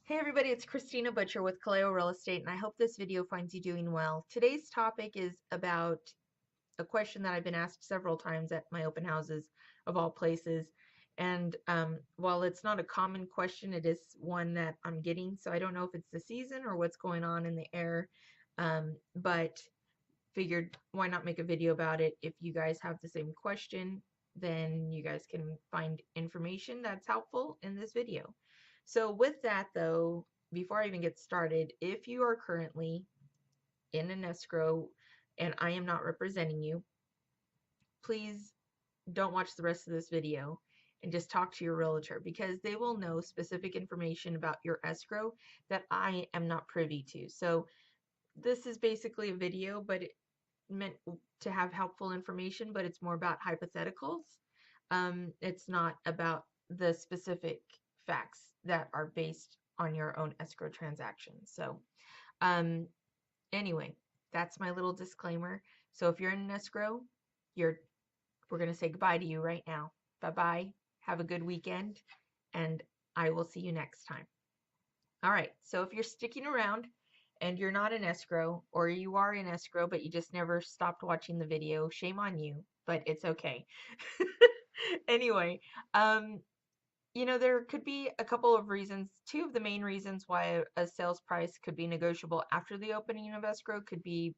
Hey everybody, it's Christina Butcher with Kaleo Real Estate, and I hope this video finds you doing well. Today's topic is about a question that I've been asked several times at my open houses of all places. And while it's not a common question, it is one that I'm getting. So I don't know if it's the season or what's going on in the air, but figured why not make a video about it. If you guys have the same question, then you guys can find information that's helpful in this video. So with that though, before I even get started, if you are currently in an escrow and I am not representing you, please don't watch the rest of this video and just talk to your realtor, because they will know specific information about your escrow that I am not privy to. So this is basically a video, but meant to have helpful information, but it's more about hypotheticals. It's not about the specific facts that are based on your own escrow transaction. So, um, anyway, that's my little disclaimer. So if you're in an escrow, you're we're gonna say goodbye to you right now. Bye bye. Have a good weekend, and I will see you next time. All right, so if you're sticking around and you're not in escrow, or you are in escrow but you just never stopped watching the video, shame on you, but it's okay. Anyway, um, there could be a couple of reasons. Two of the main reasons why a sales price could be negotiable after the opening of escrow could be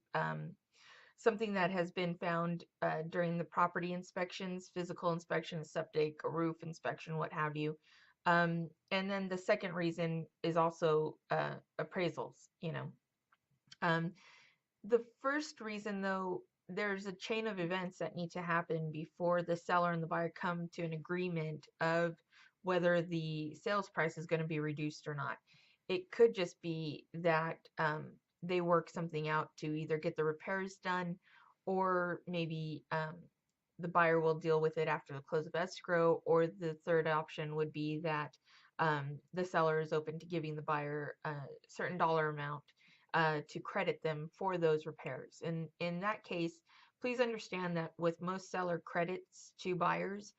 something that has been found during the property inspections, physical inspection, septic, roof inspection, what have you. And then the second reason is also appraisals, you know. Um, the first reason, though, there's a chain of events that need to happen before the seller and the buyer come to an agreement of whether the sales price is going to be reduced or not. It could just be that they work something out to either get the repairs done, or maybe the buyer will deal with it after the close of escrow, or the third option would be that the seller is open to giving the buyer a certain dollar amount to credit them for those repairs. And in that case, please understand that with most seller credits to buyers,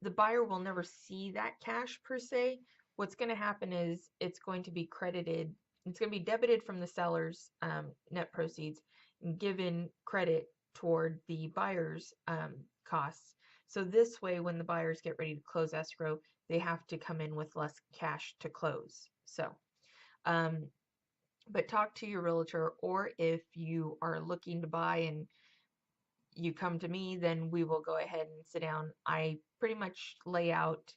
the buyer will never see that cash per se. What's going to happen is it's going to be credited, it's going to be debited from the seller's net proceeds and given credit toward the buyer's costs. So this way, when the buyers get ready to close escrow, they have to come in with less cash to close. So, um, but talk to your realtor, or if you are looking to buy and you come to me, then we will go ahead and sit down. I pretty much lay out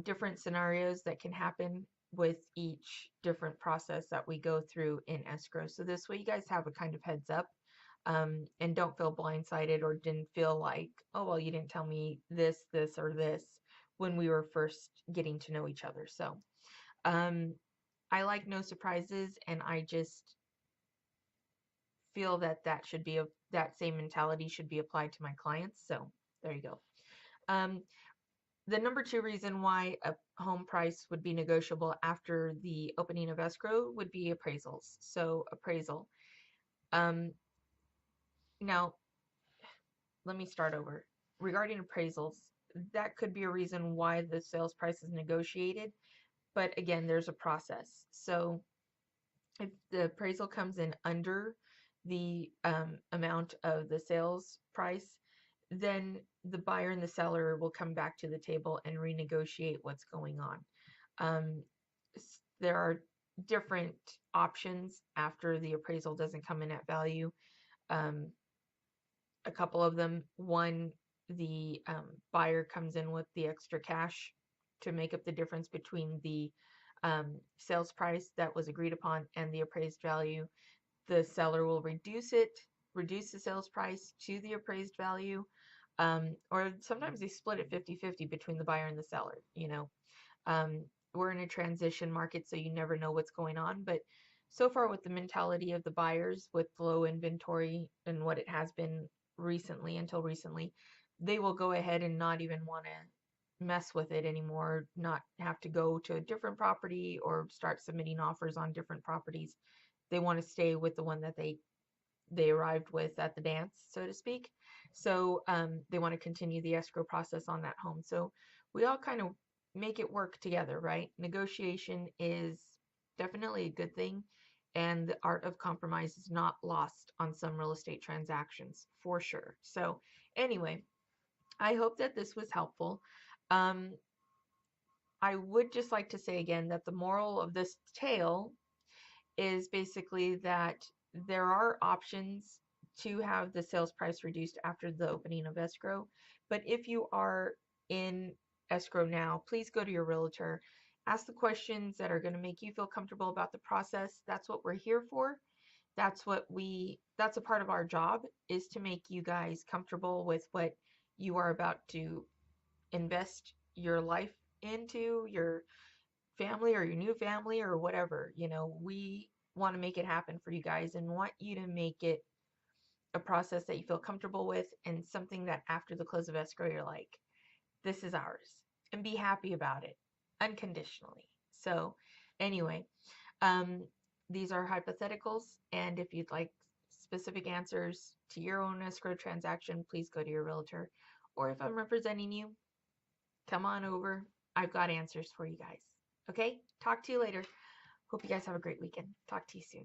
different scenarios that can happen with each different process that we go through in escrow. So this way you guys have a kind of heads up, and don't feel blindsided or didn't feel like, oh, well, you didn't tell me this, or this when we were first getting to know each other. So, um, I like no surprises, and I just feel that that same mentality should be applied to my clients. So there you go. Um, the number two reason why a home price would be negotiable after the opening of escrow would be appraisals. So appraisal. Um, Now, let me start over. Regarding appraisals, that could be a reason why the sales price is negotiated. But again, there's a process. So if the appraisal comes in under the amount of the sales price, then the buyer and the seller will come back to the table and renegotiate what's going on. Um, there are different options after the appraisal doesn't come in at value. Um, a couple of them. One, the buyer comes in with the extra cash to make up the difference between the sales price that was agreed upon and the appraised value. The seller will reduce the sales price to the appraised value, or sometimes they split it 50-50 between the buyer and the seller. Um, we're in a transition market, so you never know what's going on. But so far, with the mentality of the buyers, with low inventory and what it has been recently, until recently, they will go ahead and not even want to mess with it anymore, not have to go to a different property or start submitting offers on different properties. They want to stay with the one that they arrived with at the dance, so to speak. So they want to continue the escrow process on that home. So we all kind of make it work together, right? Negotiation is definitely a good thing, and the art of compromise is not lost on some real estate transactions for sure. So, anyway, I hope that this was helpful. Um, I would just like to say again that the moral of this tale is basically that there are options to have the sales price reduced after the opening of escrow. But if you are in escrow now, please go to your realtor. Ask the questions that are going to make you feel comfortable about the process. That's what we're here for. That's a part of our job, is to make you guys comfortable with what you are about to invest your life into, your family or your new family or whatever. We want to make it happen for you guys and want you to make it a process that you feel comfortable with, and something that after the close of escrow you're like, this is ours, and be happy about it unconditionally. So anyway, um these are hypotheticals, and if you'd like specific answers to your own escrow transaction, please go to your realtor. Or if I'm representing you, come on over. I've got answers for you guys. Okay? Talk to you later. Hope you guys have a great weekend. Talk to you soon.